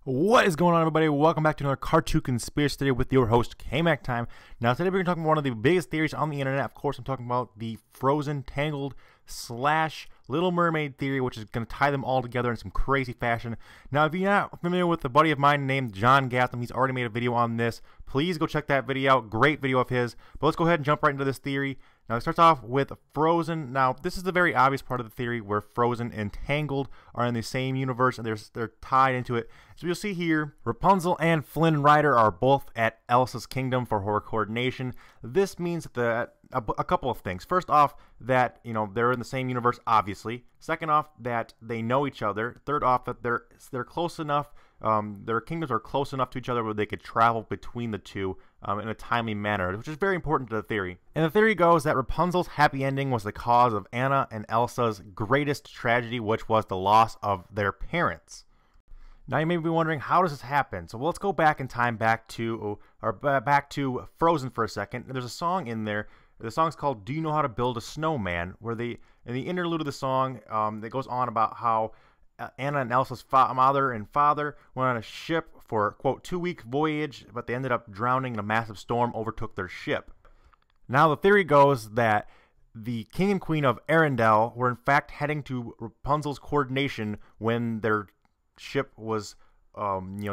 What is going on, everybody? Welcome back to another Cartoon Conspiracy Theory with your host, K-Mac Time. Now, today we're going to talk about one of the biggest theories on the internet. Of course, I'm talking about the Frozen, Tangled, / Little Mermaid theory, which is going to tie them all together in some crazy fashion. Now, if you're not familiar with a buddy of mine named John Gatham, he's already made a video on this. Please go check that video out. Great video of his. But let's go ahead and jump right into this theory. Now, it starts off with Frozen. Now, this is the very obvious part of the theory where Frozen and Tangled are in the same universe and they're tied into it. So you'll see here, Rapunzel and Flynn Rider are both at Elsa's kingdom for her coordination. This means that a couple of things. First off, that they're in the same universe, obviously. Second off, that they know each other. Third off, that they're close enough. Their kingdoms are close enough to each other where they could travel between the two in a timely manner, which is very important to the theory. And the theory goes that Rapunzel's happy ending was the cause of Anna and Elsa's greatest tragedy, which was the loss of their parents. Now you may be wondering, how does this happen? So let's go back in time, back to Frozen for a second. There's a song in there. The song's called "Do You Know How to Build a Snowman?" Where in the interlude of the song, it goes on about how Anna and Elsa's mother and father went on a ship for, quote, 2-week voyage, but they ended up drowning in a massive storm overtook their ship. Now the theory goes that the king and queen of Arendelle were in fact heading to Rapunzel's coordination when their ship was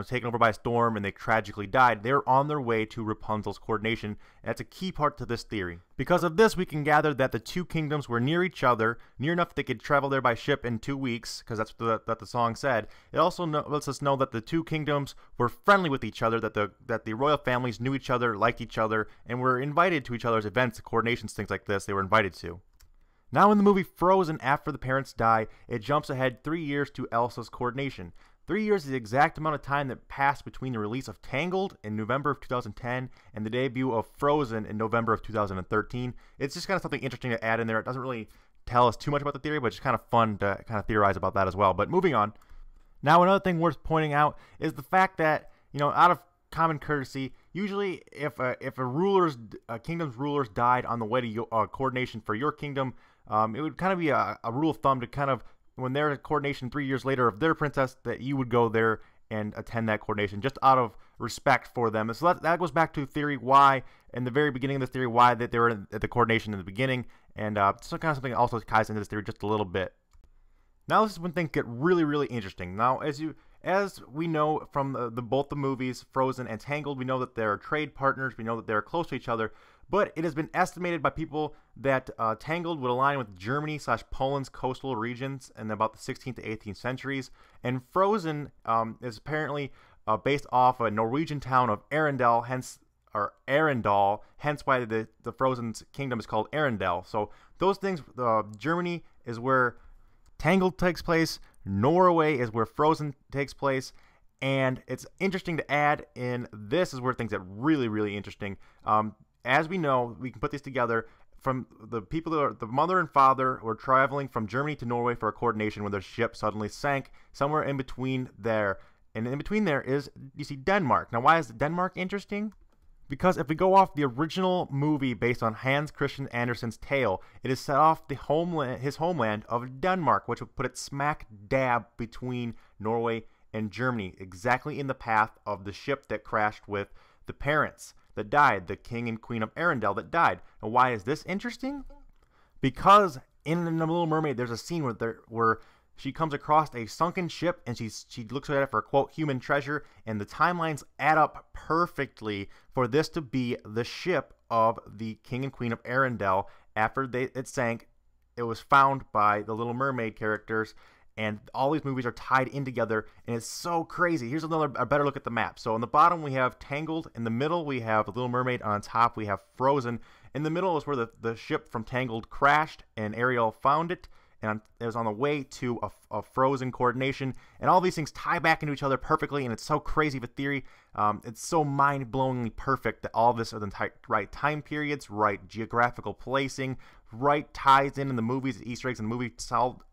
taken over by a storm and they tragically died. They're on their way to Rapunzel's coordination, and that's a key part to this theory. Because of this, we can gather that the two kingdoms were near each other, near enough they could travel there by ship in 2 weeks, because that's what the song said. It also lets us know that the two kingdoms were friendly with each other, that the royal families knew each other, liked each other, and were invited to each other's events, coordinations, things like this. They were invited to. Now in the movie Frozen, after the parents die, it jumps ahead 3 years to Elsa's coordination. 3 years is the exact amount of time that passed between the release of Tangled in November of 2010 and the debut of Frozen in November of 2013. It's just kind of something interesting to add in there. It doesn't really tell us too much about the theory, but it's kind of fun to kind of theorize about that as well. But moving on. Now another thing worth pointing out is the fact that, out of common courtesy, usually if a kingdom's rulers died on the way to coordination for your kingdom, it would kind of be a rule of thumb to kind of, when they're at coordination 3 years later of their princess, that you would go there and attend that coordination just out of respect for them. And so that goes back to theory why, in the very beginning of this theory, why that they were at the coordination in the beginning. And so kind of something that also ties into this theory just a little bit. Now this is when things get really, really interesting. Now, as we know from both the movies, Frozen and Tangled, we know that they're trade partners. We know that they're close to each other. But it has been estimated by people that Tangled would align with Germany / Poland's coastal regions in about the 16th to 18th centuries. And Frozen is apparently based off a Norwegian town of Arendelle, hence why the Frozen's kingdom is called Arendelle. So those things, Germany is where Tangled takes place. Norway is where Frozen takes place. And it's interesting to add in, this is where things get really, really interesting. As we know, we can put these together from the people that are the mother and father were traveling from Germany to Norway for a coordination when their ship suddenly sank somewhere in between there. And in between there is, you see, Denmark. Now, why is Denmark interesting? Because if we go off the original movie based on Hans Christian Andersen's tale, it is set off his homeland of Denmark, which would put it smack dab between Norway and Germany, exactly in the path of the ship that crashed with the parents that died, the king and queen of Arendelle that died. And why is this interesting? Because in The Little Mermaid, there's a scene where she comes across a sunken ship and she looks at it for, quote, human treasure, and the timelines add up perfectly for this to be the ship of the king and queen of Arendelle. After it sank, it was found by the Little Mermaid characters, and all these movies are tied in together, and it's so crazy. Here's a better look at the map. So on the bottom we have Tangled, in the middle we have The Little Mermaid, on top we have Frozen. In the middle is where the ship from Tangled crashed, and Ariel found it, and it was on the way to a Frozen coordination, and all these things tie back into each other perfectly, and it's so crazy of a theory. It's so mind-blowingly perfect that all of this are the right time periods, right geographical placing, right ties in the movies, the Easter eggs in the movie,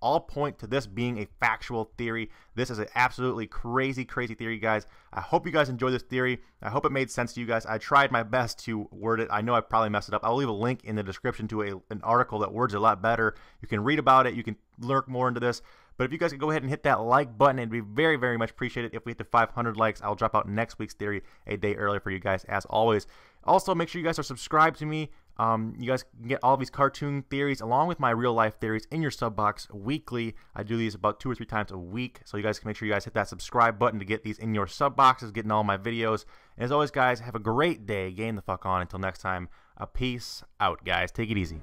all point to this being a factual theory. This is an absolutely crazy, crazy theory, guys. I hope you guys enjoy this theory. I hope it made sense to you guys. I tried my best to word it. I know I probably messed it up. I'll leave a link in the description to an article that words it a lot better. You can read about it. You can look more into this. But if you guys could go ahead and hit that like button, it'd be very, very much appreciated. If we hit the 500 likes, I'll drop out next week's theory a day earlier for you guys, as always. Also, make sure you guys are subscribed to me. You guys can get all these cartoon theories along with my real life theories in your sub box weekly. I do these about 2 or 3 times a week, so you guys can make sure you guys hit that subscribe button to get these in your sub boxes, getting all my videos. And as always, guys, have a great day. Game the fuck on. Until next time, peace out, guys. Take it easy.